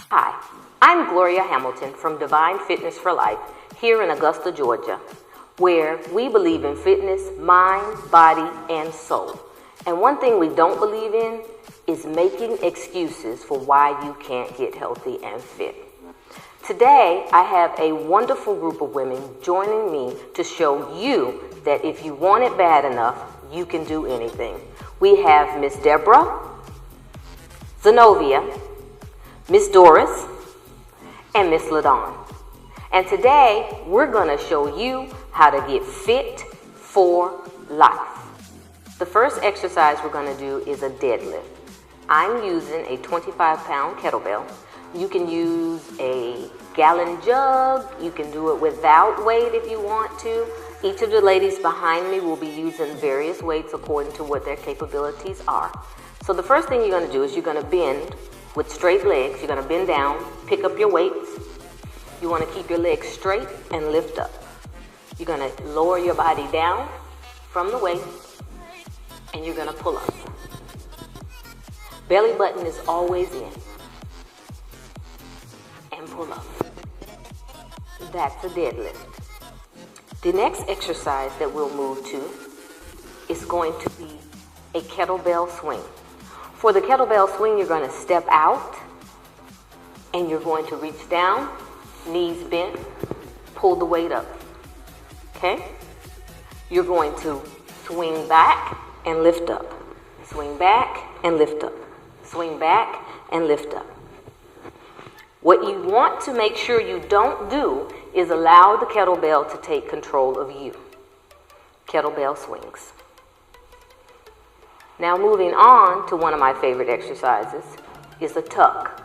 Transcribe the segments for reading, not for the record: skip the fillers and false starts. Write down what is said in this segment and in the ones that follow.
Hi, I'm Gloria Hamilton from Divine Fitness for Life here in Augusta, Georgia, where we believe in fitness, mind, body, and soul. And one thing we don't believe in is making excuses for why you can't get healthy and fit. Today, I have a wonderful group of women joining me to show you that if you want it bad enough, you can do anything. We have Miss Deborah, Zenobia, Miss Doris, and Miss LaDawn. And today, we're going to show you how to get fit for life. The first exercise we're going to do is a deadlift. I'm using a 25-pound kettlebell. You can use a gallon jug. You can do it without weight if you want to. Each of the ladies behind me will be using various weights according to what their capabilities are. So the first thing you're going to do is you're going to bend with straight legs. You're going to bend down, pick up your weights. You want to keep your legs straight and lift up. You're going to lower your body down from the weight, and you're going to pull up. Belly button is always in. And pull up. That's a deadlift. The next exercise that we'll move to is going to be a kettlebell swing. For the kettlebell swing, you're going to step out and you're going to reach down, knees bent, pull the weight up. Okay? You're going to swing back and lift up. Swing back and lift up. Swing back and lift up. What you want to make sure you don't do is allow the kettlebell to take control of you. Kettlebell swings. Now moving on to one of my favorite exercises is a tuck.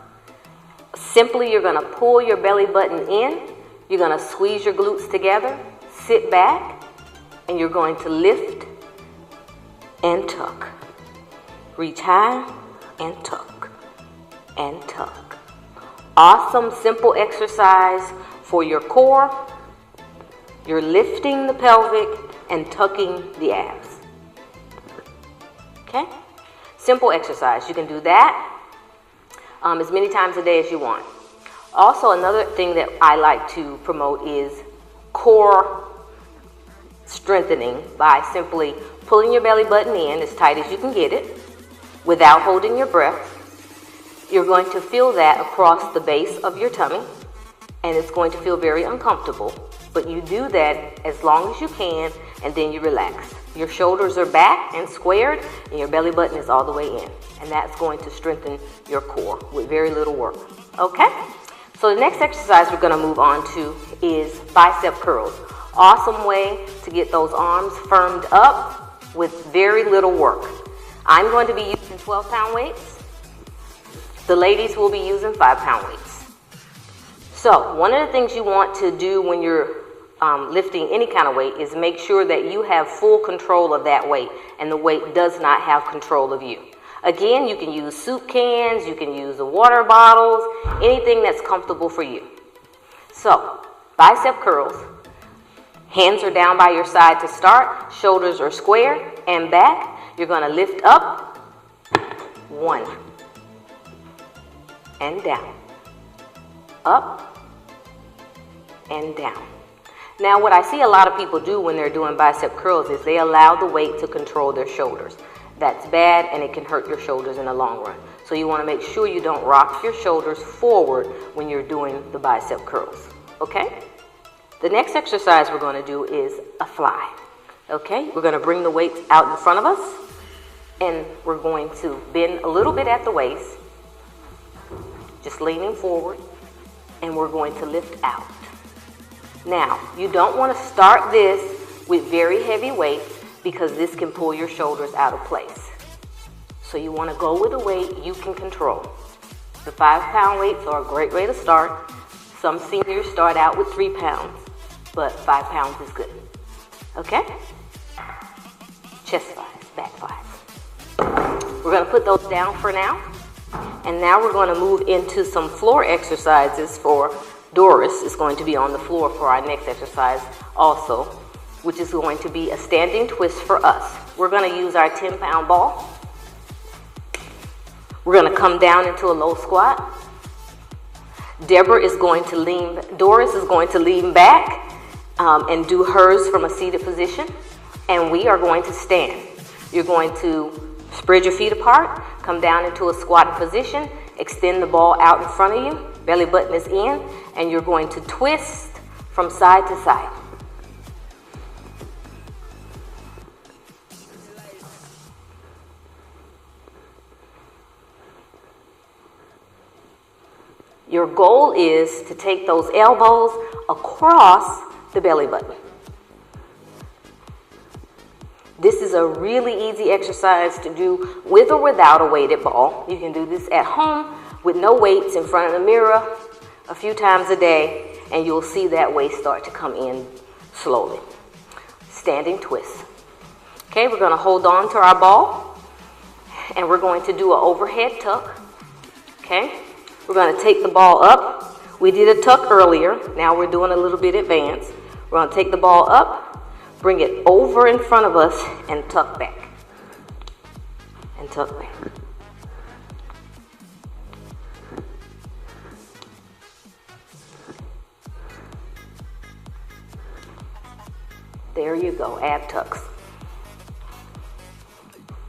Simply, you're going to pull your belly button in, you're going to squeeze your glutes together, sit back, and you're going to lift and tuck. Reach high and tuck and tuck. Awesome, simple exercise for your core. You're lifting the pelvic and tucking the abs. Okay? Simple exercise. You can do that as many times a day as you want. Also, another thing that I like to promote is core strengthening by simply pulling your belly button in as tight as you can get it without holding your breath. You're going to feel that across the base of your tummy, and it's going to feel very uncomfortable. But you do that as long as you can, and then you relax. Your shoulders are back and squared, and your belly button is all the way in. And that's going to strengthen your core with very little work. Okay? So the next exercise we're going to move on to is bicep curls. Awesome way to get those arms firmed up with very little work. I'm going to be using 12-pound weights. The ladies will be using 5-pound weights. So one of the things you want to do when you're lifting any kind of weight is make sure that you have full control of that weight and the weight does not have control of you. Again, you can use soup cans, you can use the water bottles, anything that's comfortable for you. So, bicep curls. Hands are down by your side to start. Shoulders are square and back. You're going to lift up. 1. And down. Up. And down. Now, what I see a lot of people do when they're doing bicep curls is they allow the weight to control their shoulders. That's bad, and it can hurt your shoulders in the long run. So you want to make sure you don't rock your shoulders forward when you're doing the bicep curls. Okay? The next exercise we're going to do is a fly. Okay? We're going to bring the weights out in front of us, and we're going to bend a little bit at the waist, just leaning forward, and we're going to lift out. Now, you don't want to start this with very heavy weights because this can pull your shoulders out of place. So you want to go with a weight you can control. The 5-pound weights are a great way to start. Some seniors start out with 3 pounds, but 5 pounds is good. Okay? Chest flies, back flies. We're going to put those down for now. And now we're going to move into some floor exercises for Doris is going to be on the floor for our next exercise also, which is going to be a standing twist for us. We're going to use our 10-pound ball. We're going to come down into a low squat. Doris is going to lean back and do hers from a seated position. And we are going to stand. You're going to spread your feet apart, come down into a squatted position, extend the ball out in front of you, belly button is in, and you're going to twist from side to side. Your goal is to take those elbows across the belly button. This is a really easy exercise to do with or without a weighted ball. You can do this at home with no weights in front of the mirror a few times a day, and you'll see that waist start to come in slowly. Standing twist. Okay, we're going to hold on to our ball, and we're going to do an overhead tuck. Okay, we're going to take the ball up. We did a tuck earlier. Now we're doing a little bit advanced. We're going to take the ball up, bring it over in front of us, and tuck back. And tuck back. There you go, ab tucks.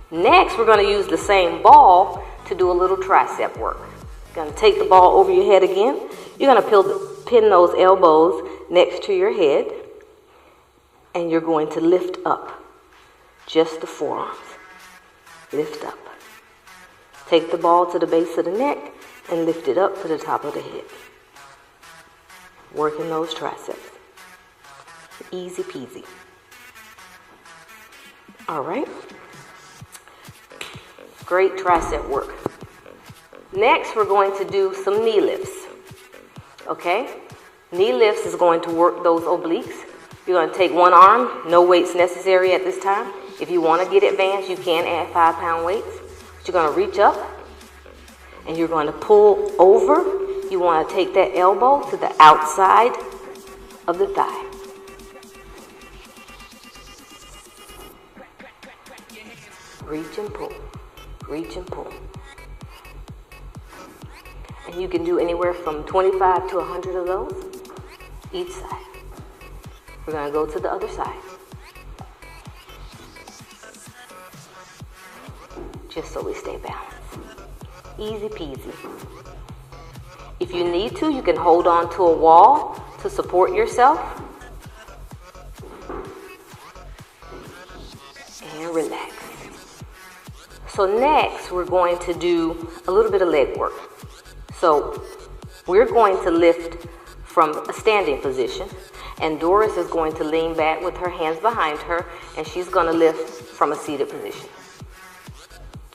Next, we're going to use the same ball to do a little tricep work. You're going to take the ball over your head again. You're going to pin those elbows next to your head. And you're going to lift up just the forearms. Lift up. Take the ball to the base of the neck and lift it up to the top of the head. Working those triceps. Easy peasy. All right. Great tricep work. Next, we're going to do some knee lifts. Okay? Knee lifts is going to work those obliques. You're going to take one arm, no weights necessary at this time. If you want to get advanced, you can add 5-pound weights. But you're going to reach up and you're going to pull over. You want to take that elbow to the outside of the thigh. Reach and pull. Reach and pull. And you can do anywhere from 25 to 100 of those each side. We're going to go to the other side. Just so we stay balanced. Easy peasy. If you need to, you can hold on to a wall to support yourself. And relax. So next, we're going to do a little bit of leg work. So we're going to lift from a standing position. And Doris is going to lean back with her hands behind her, and she's going to lift from a seated position.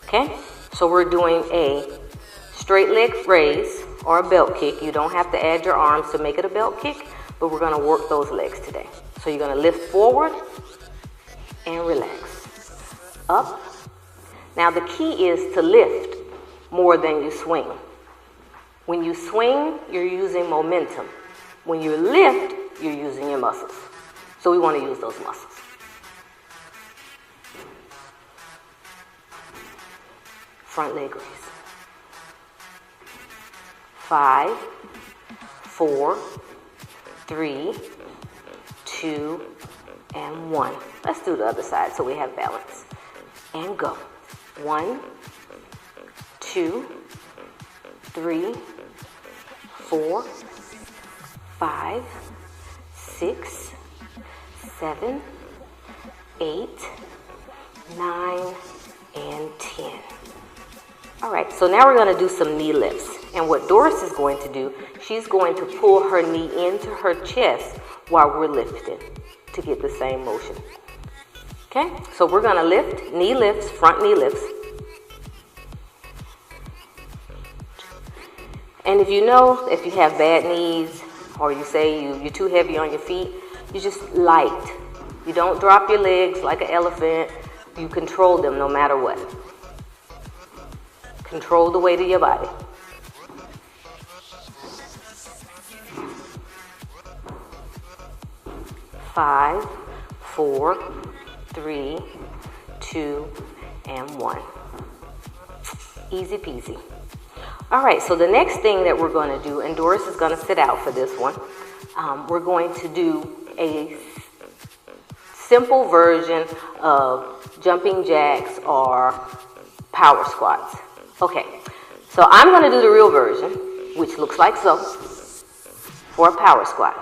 Okay? So we're doing a straight leg raise or a belt kick. You don't have to add your arms to make it a belt kick, but we're going to work those legs today. So you're going to lift forward and relax. Up. Now the key is to lift more than you swing. When you swing, you're using momentum. When you lift, you're using your muscles. So we want to use those muscles. Front leg raise. 5, 4, 3, 2, and 1. Let's do the other side so we have balance. And go. 1, 2, 3, 4, 5, 6, 7, 8, 9, and 10. All right, so now we're going to do some knee lifts. And what Doris is going to do, she's going to pull her knee into her chest while we're lifting to get the same motion. Okay, so we're going to lift, knee lifts, front knee lifts. And if you know, if you have bad knees, or you say you're too heavy on your feet, you just light. You don't drop your legs like an elephant. You control them no matter what. Control the weight of your body. Five, 4, 3, 2, and 1. Easy peasy. All right, so the next thing that we're going to do, and Doris is going to sit out for this one, we're going to do a simple version of jumping jacks or power squats. Okay, so I'm going to do the real version, which looks like so, for a power squat.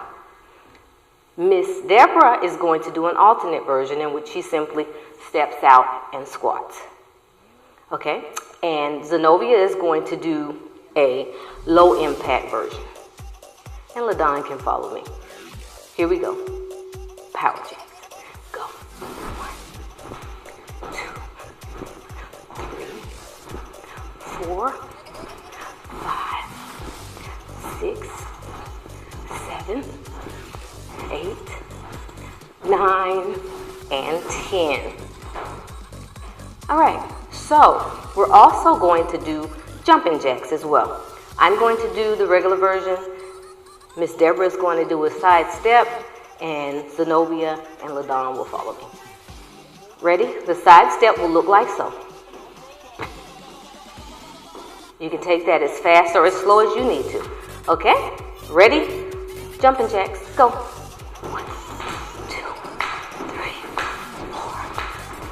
Miss Deborah is going to do an alternate version in which she simply steps out and squats. Okay, and Zenobia is going to do a low impact version. And LaDon can follow me. Here we go. Power jacks. Go. 1, 2, 3, 4, 5, 6, 7, 8, 9, and 10. All right, so we're also going to do jumping jacks as well. I'm going to do the regular version. Miss Deborah is going to do a side step, and Zenobia and LaDon will follow me. Ready? The side step will look like so. You can take that as fast or as slow as you need to. Okay? Ready? Jumping jacks. Go. 1, 2, 3, 4,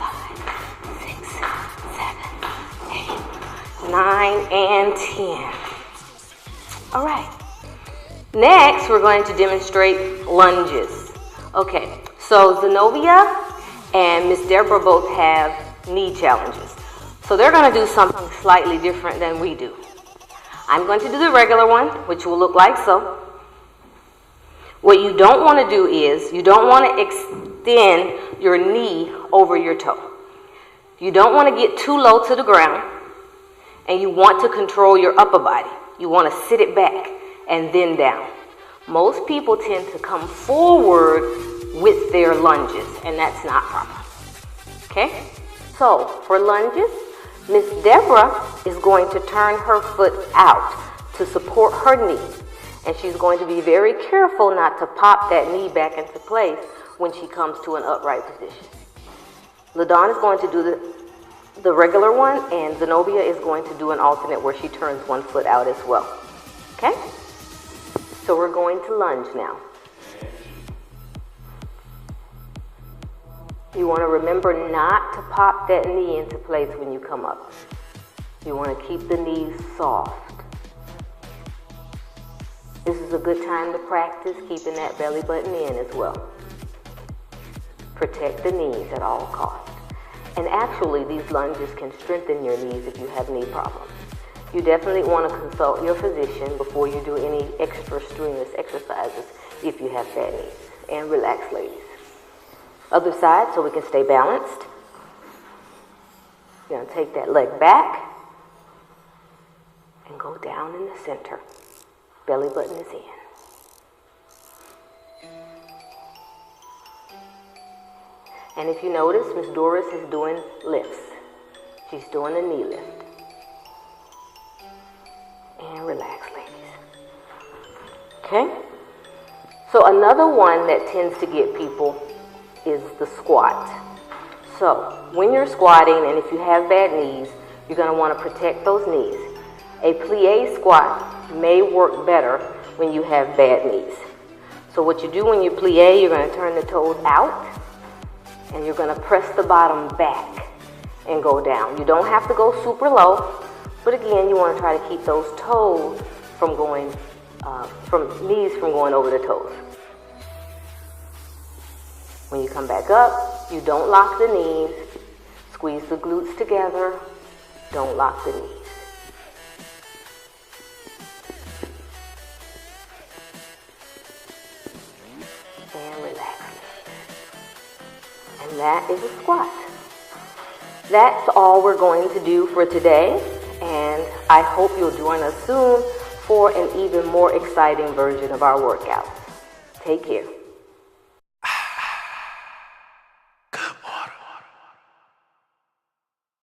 5, 6, 7, 8, 9, and 10. All right. Next, we're going to demonstrate lunges. Okay, so Zenobia and Miss Deborah both have knee challenges. So they're going to do something slightly different than we do. I'm going to do the regular one, which will look like so. What you don't want to do is, you don't want to extend your knee over your toe. You don't want to get too low to the ground, and you want to control your upper body. You want to sit it back and then down. Most people tend to come forward with their lunges, and that's not proper. Okay? So, for lunges, Miss Deborah is going to turn her foot out to support her knee. And she's going to be very careful not to pop that knee back into place when she comes to an upright position. LaDon is going to do the regular one, and Zenobia is going to do an alternate where she turns one foot out as well. Okay? So we're going to lunge now. You want to remember not to pop that knee into place when you come up. You want to keep the knees soft. This is a good time to practice keeping that belly button in as well. Protect the knees at all costs. And actually, these lunges can strengthen your knees if you have knee problems. You definitely want to consult your physician before you do any extra strenuous exercises if you have bad knees. And relax, ladies. Other side, so we can stay balanced. You're going to take that leg back and go down in the center. Belly button is in. And if you notice, Miss Doris is doing lifts. She's doing a knee lift. And relax, ladies. Okay? So another one that tends to get people is the squat. So when you're squatting, and if you have bad knees, you're going to want to protect those knees. A plie squat may work better when you have bad knees. So what you do when you plie, you're going to turn the toes out, and you're going to press the bottom back and go down. You don't have to go super low, but again, you want to try to keep those toes from going, knees from going over the toes. When you come back up, you don't lock the knees. Squeeze the glutes together. Don't lock the knees. And relax. And that is a squat. That's all we're going to do for today. And I hope you'll join us soon for an even more exciting version of our workout. Take care.